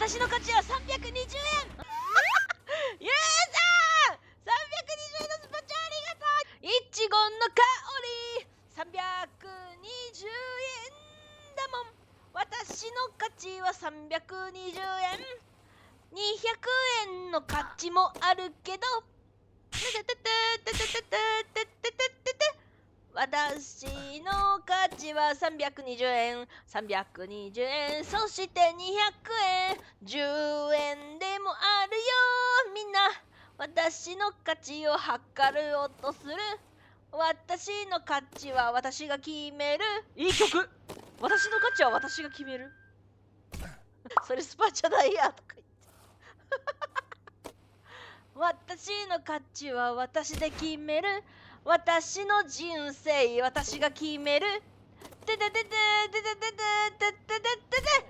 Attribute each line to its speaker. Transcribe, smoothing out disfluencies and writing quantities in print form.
Speaker 1: 私の価値は320円ゆうさん320円のスパチャありがとう。いちごの香り320円だもん。私の価値は320円。200円の価値もあるけど私の価値は320円320円、そして200円10円でもあるよ。みんな私の価値を測ろうとする。私の価値は私が決める。いい曲。私の価値は私が決めるそれスパチャだいやとか言って私の価値は私で決める。私の人生私が決める。てててててててててててて。